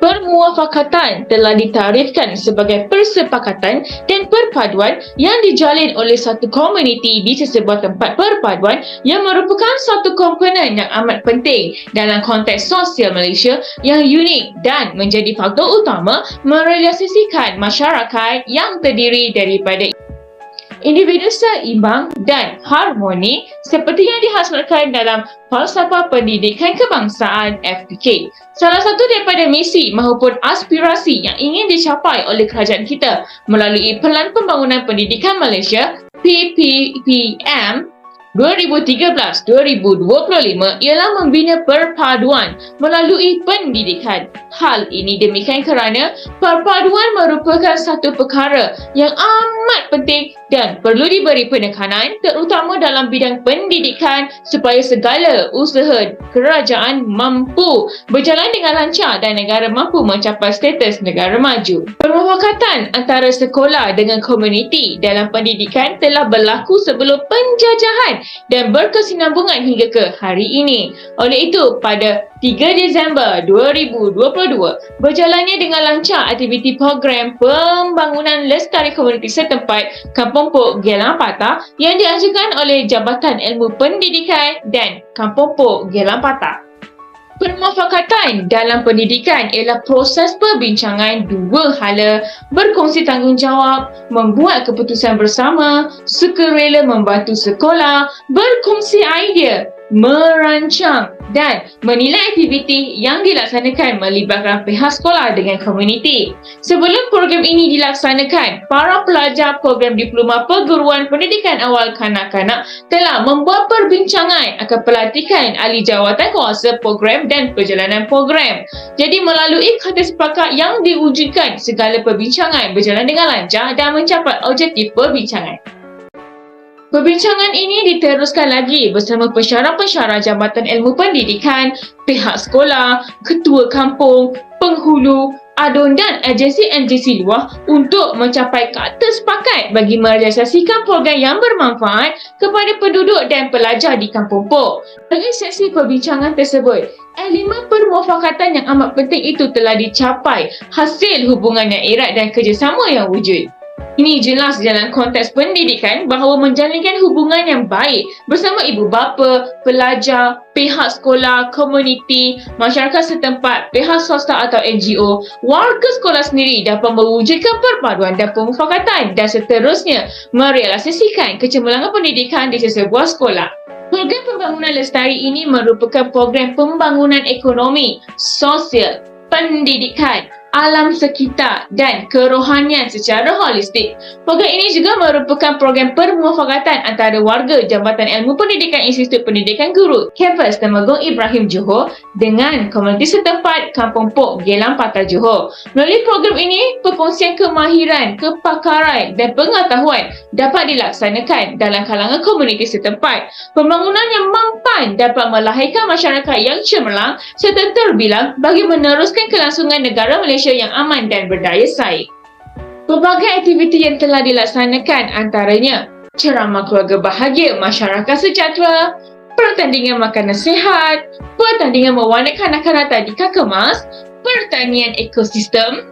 Permuafakatan telah ditarifkan sebagai persepakatan dan perpaduan yang dijalin oleh satu komuniti di sesebuah tempat perpaduan yang merupakan satu komponen yang amat penting dalam konteks sosial Malaysia yang unik dan menjadi faktor utama merealisasikan masyarakat yang terdiri daripada individu seimbang dan harmoni seperti yang dihasilkan dalam Falsafah Pendidikan Kebangsaan FPK. Salah satu daripada misi maupun aspirasi yang ingin dicapai oleh kerajaan kita melalui Pelan Pembangunan Pendidikan Malaysia PPPM 2013-2025 ialah membina perpaduan melalui pendidikan. Hal ini demikian kerana perpaduan merupakan satu perkara yang amat penting dan perlu diberi penekanan terutama dalam bidang pendidikan supaya segala usaha kerajaan mampu berjalan dengan lancar dan negara mampu mencapai status negara maju. Permufakatan antara sekolah dengan komuniti dalam pendidikan telah berlaku sebelum penjajahan dan berkesinambungan hingga ke hari ini. Oleh itu, pada 3 Disember 2022, berjalannya dengan lancar aktiviti program pembangunan lestari komuniti setempat Kampung Pok Gelang Patah yang dianjurkan oleh Jabatan Ilmu Pendidikan dan Kampung Pok Gelang Patah. Permufakatan dalam pendidikan ialah proses perbincangan dua hala, berkongsi tanggungjawab, membuat keputusan bersama, sukarela membantu sekolah, berkongsi idea, merancang dan menilai aktiviti yang dilaksanakan melibatkan pihak sekolah dengan komuniti. Sebelum program ini dilaksanakan, para pelajar program Diploma Perguruan Pendidikan Awal Kanak-kanak telah membuat perbincangan akan pelantikan ahli jawatan kuasa program dan perjalanan program. Jadi melalui kata sepakat yang diwujudkan, segala perbincangan berjalan dengan lancar dan mencapai objektif perbincangan. Perbincangan ini diteruskan lagi bersama pensyarah-pensyarah Jabatan Ilmu Pendidikan, pihak sekolah, ketua kampung, penghulu, ADUN dan agensi-agensi luar untuk mencapai kata sepakat bagi merealisasikan program yang bermanfaat kepada penduduk dan pelajar di Kampung Pok. Dari sesi perbincangan tersebut, elemen permufakatan yang amat penting itu telah dicapai hasil hubungan yang erat dan kerjasama yang wujud. Ini jelas dalam konteks pendidikan bahawa menjalinkan hubungan yang baik bersama ibu bapa, pelajar, pihak sekolah, komuniti, masyarakat setempat, pihak swasta atau NGO, warga sekolah sendiri dapat mewujudkan perpaduan dan permufakatan dan seterusnya merealisasikan kecemerlangan pendidikan di sesebuah sekolah. Program pembangunan lestari ini merupakan program pembangunan ekonomi, sosial, pendidikan, alam sekitar dan kerohanian secara holistik. Program ini juga merupakan program permufakatan antara warga Jabatan Ilmu Pendidikan Institut Pendidikan Guru Kampus Temenggong Ibrahim Johor dengan komuniti setempat Kampung Pok Gelang Patah Johor. Melalui program ini, perkongsian kemahiran, kepakaran dan pengetahuan dapat dilaksanakan dalam kalangan komuniti setempat. Pembangunan yang mampan dapat melahirkan masyarakat yang cemerlang serta terbilang bagi meneruskan kelangsungan negara Malaysia yang aman dan berdaya saing. Pelbagai aktiviti yang telah dilaksanakan antaranya ceramah keluarga bahagia masyarakat sejahtera, pertandingan makanan sihat, pertandingan mewarnai kanak-kanak tadika kemas, pertanian ekosistem,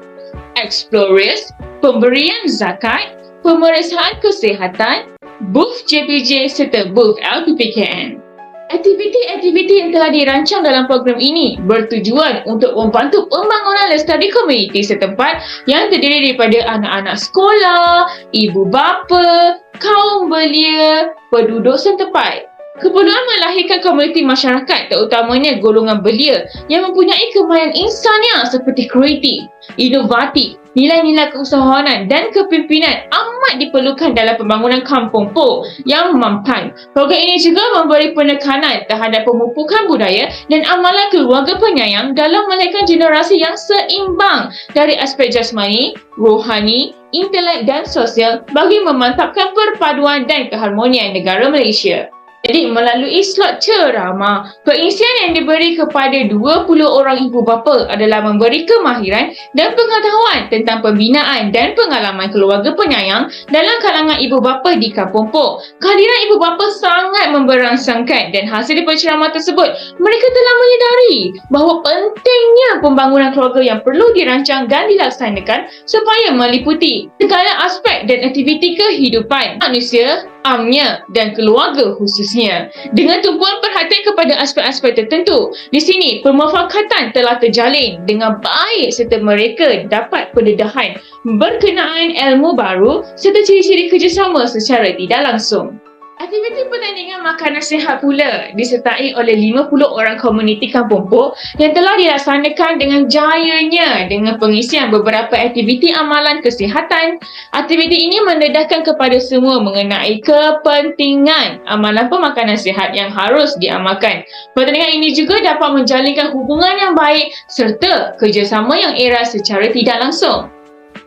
explorers, pemberian zakat, pemeriksaan kesihatan, booth JPJ serta booth LPPKN. Aktiviti-aktiviti yang telah dirancang dalam program ini bertujuan untuk membantu pembangunan lestari komuniti setempat yang terdiri daripada anak-anak sekolah, ibu bapa, kaum belia, penduduk setempat. Keperluan melahirkan komuniti masyarakat terutamanya golongan belia yang mempunyai kemahiran insaniah seperti kreatif, inovatif, nilai-nilai keusahawanan dan kepimpinan amat diperlukan dalam pembangunan Kampung Pok yang mampan. Program ini juga memberi penekanan terhadap pemupukan budaya dan amalan keluarga penyayang dalam melahirkan generasi yang seimbang dari aspek jasmani, rohani, intelek dan sosial bagi memantapkan perpaduan dan keharmonian negara Malaysia. Jadi melalui slot ceramah, pengisian yang diberi kepada 20 orang ibu bapa adalah memberi kemahiran dan pengetahuan tentang pembinaan dan pengalaman keluarga penyayang dalam kalangan ibu bapa di Kampung Pok. Kehadiran ibu bapa sangat memberangsangkan dan hasil daripada ceramah tersebut, mereka telah menyedari bahawa pentingnya pembangunan keluarga yang perlu dirancang dan dilaksanakan supaya meliputi segala aspek dan aktiviti kehidupan manusia, amnya dan keluarga khususnya. Dengan tumpuan perhatian kepada aspek-aspek tertentu, di sini permufakatan telah terjalin dengan baik serta mereka dapat pendedahan berkenaan ilmu baru serta ciri-ciri kerjasama secara tidak langsung. Aktiviti pertandingan makanan sihat pula disertai oleh 50 orang komuniti Kampung Pok yang telah dilaksanakan dengan jayanya dengan pengisian beberapa aktiviti amalan kesihatan. Aktiviti ini mendedahkan kepada semua mengenai kepentingan amalan pemakanan sihat yang harus diamalkan. Pertandingan ini juga dapat menjalinkan hubungan yang baik serta kerjasama yang erat secara tidak langsung.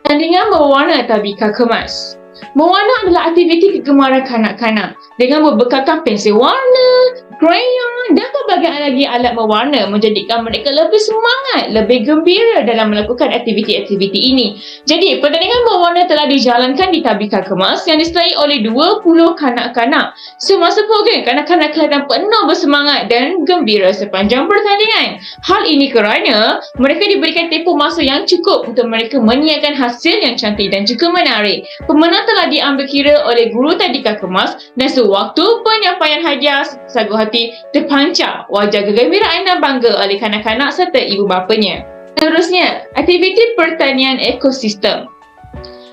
Pertandingan mewarna tabika kemas. Mewarna adalah aktiviti kegemaran kanak-kanak dengan membekalkan pensil warna, krayon dan pelbagai lagi alat mewarna menjadikan mereka lebih semangat, lebih gembira dalam melakukan aktiviti-aktiviti ini. Jadi, pertandingan mewarna telah dijalankan di tabika kemas yang disertai oleh 20 kanak-kanak. Semasa program, kanak-kanak kelihatan penuh bersemangat dan gembira sepanjang pertandingan. Hal ini kerana mereka diberikan tempoh masa yang cukup untuk mereka menyiapkan hasil yang cantik dan juga menarik. Pemenang telah diambil kira oleh guru tadika kemas dan sewaktu penyampaian hadiah, sagu hati terpancar wajah kegembiraan dan bangga oleh kanak-kanak serta ibu bapanya. Seterusnya, aktiviti pertanian ekosistem.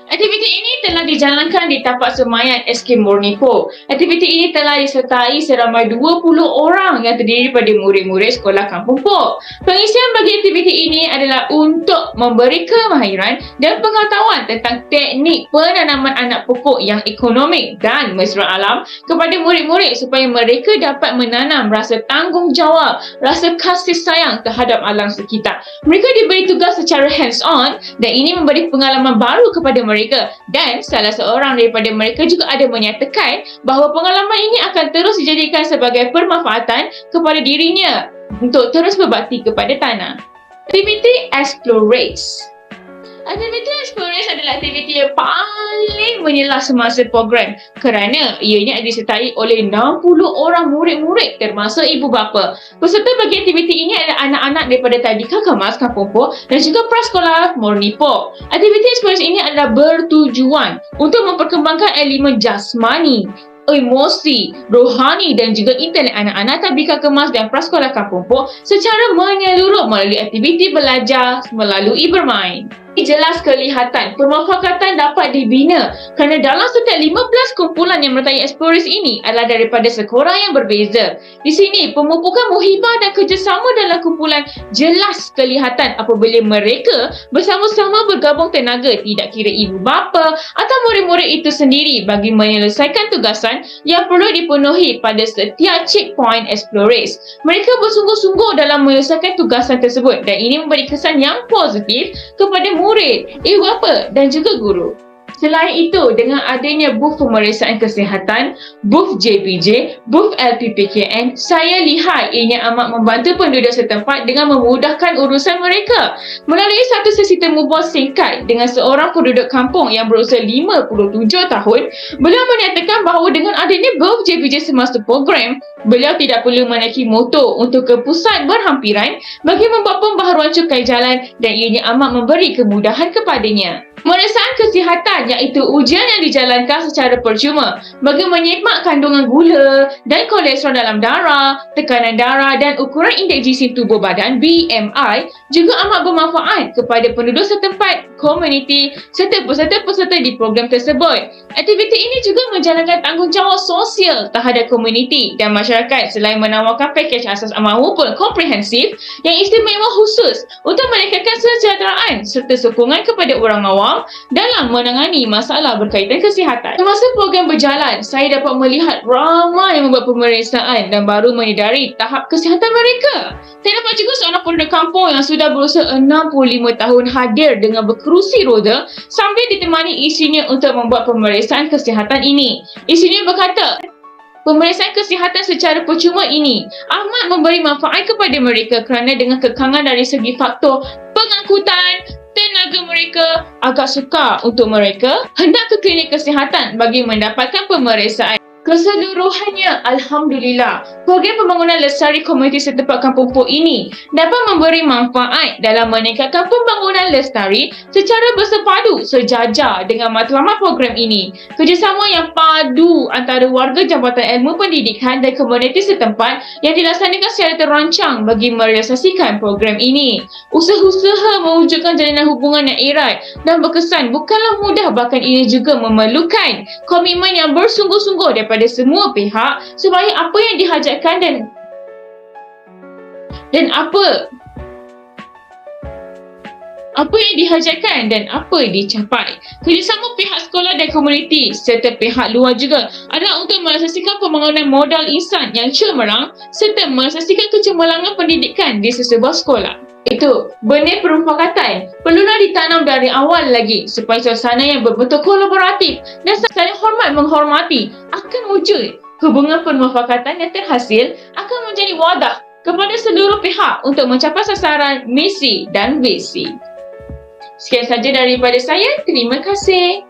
Aktiviti ini telah dijalankan di tapak semayan SK Murni Pok. Aktiviti ini telah disertai seramai 20 orang yang terdiri daripada murid-murid sekolah Kampung Pok. Pengisian bagi aktiviti ini adalah untuk memberi kemahiran dan pengetahuan tentang teknik penanaman anak pokok yang ekonomik dan mesra alam kepada murid-murid supaya mereka dapat menanam rasa tanggungjawab, rasa kasih sayang terhadap alam sekitar. Mereka diberi tugas secara hands-on dan ini memberi pengalaman baru kepada mereka dan salah seorang daripada mereka juga ada menyatakan bahawa pengalaman ini akan terus dijadikan sebagai permanfaatan kepada dirinya untuk terus berbakti kepada tanah. Aktiviti Explorate. Aktiviti Explorate adalah aktiviti yang paling menyelah semasa program kerana ianya disertai oleh 60 orang murid-murid termasuk ibu bapa. Peserta bagi aktiviti ini adalah anak-anak daripada tadika kemas Kampung Pok dan juga prasekolah Murni Pok. Aktiviti Explorate ini adalah bertujuan untuk memperkembangkan elemen jasmani, emosi, rohani dan juga intelek anak-anak tadika kemas dan prasekolah Kampung Pok secara menyeluruh melalui aktiviti belajar melalui bermain. Jelas kelihatan permufakatan dapat dibina kerana dalam setiap 15 kumpulan yang menyertai Explorers ini adalah daripada sekolah yang berbeza. Di sini, pemupukan muhibah dan kerjasama dalam kumpulan jelas kelihatan apabila mereka bersama-sama bergabung tenaga, tidak kira ibu bapa atau murid-murid itu sendiri bagi menyelesaikan tugasan yang perlu dipenuhi pada setiap checkpoint Explorers. Mereka bersungguh-sungguh dalam menyelesaikan tugasan tersebut dan ini memberi kesan yang positif kepada murid, ibu bapa dan juga guru. Selain itu, dengan adanya booth pemeriksaan kesihatan, booth JPJ, booth LPPKN, saya lihat ianya amat membantu penduduk setempat dengan memudahkan urusan mereka. Melalui satu sesi temu bos singkat dengan seorang penduduk kampung yang berusia 57 tahun, beliau menyatakan bahawa dengan adanya booth JPJ semasa program, beliau tidak perlu menaiki motor untuk ke pusat berhampiran bagi membuat pembaharuan cukai jalan dan ianya amat memberi kemudahan kepadanya. Pemeriksaan kesihatan iaitu ujian yang dijalankan secara percuma bagi menyimak kandungan gula dan kolesterol dalam darah, tekanan darah dan ukuran indeks jisim tubuh badan BMI juga amat bermanfaat kepada penduduk setempat, komuniti serta peserta-peserta di program tersebut. Aktiviti ini juga menjalankan tanggungjawab sosial terhadap komuniti dan masyarakat selain menawarkan pakej asas amal maupun komprehensif yang istimewa khusus untuk meningkatkan kesejahteraan serta sokongan kepada orang awam dalam menangani masalah berkaitan kesihatan. Semasa program berjalan, saya dapat melihat ramai yang membuat pemeriksaan dan baru menyedari tahap kesihatan mereka. Terdapat juga seorang penduduk kampung yang sudah berusia 65 tahun hadir dengan berkerusi roda sambil ditemani isinya untuk membuat pemeriksaan kesihatan ini. Isinya berkata, pemeriksaan kesihatan secara percuma ini amat memberi manfaat kepada mereka kerana dengan kekangan dari segi faktor pengangkutan, tenaga mereka agak sukar untuk mereka hendak ke klinik kesihatan bagi mendapatkan pemeriksaan. Keseluruhannya, Alhamdulillah, program pembangunan lestari komuniti setempat Kampung Pok ini dapat memberi manfaat dalam meningkatkan pembangunan lestari secara bersepadu sejajar dengan matlamat program ini. Kerjasama yang padu antara warga Jabatan Ilmu Pendidikan dan komuniti setempat yang dilaksanakan secara terancang bagi merealisasikan program ini. Usaha-usaha mewujudkan jalinan hubungan yang erat dan berkesan bukanlah mudah, bahkan ia juga memerlukan komitmen yang bersungguh-sungguh daripada semua pihak supaya apa yang dihajatkan dan apa yang dihajatkan dan apa dicapai. Kerjasama pihak sekolah dan komuniti serta pihak luar juga adalah untuk merealisasikan pembangunan modal insan yang cemerlang serta merealisasikan kecemerlangan pendidikan di sesebuah sekolah. Itu, benih permufakatan perlulah ditanam dari awal lagi supaya suasana yang berbentuk kolaboratif dan saling hormat menghormati akan wujud. Hubungan permufakatan yang terhasil akan menjadi wadah kepada seluruh pihak untuk mencapai sasaran, misi dan visi. Sekian saja daripada saya. Terima kasih.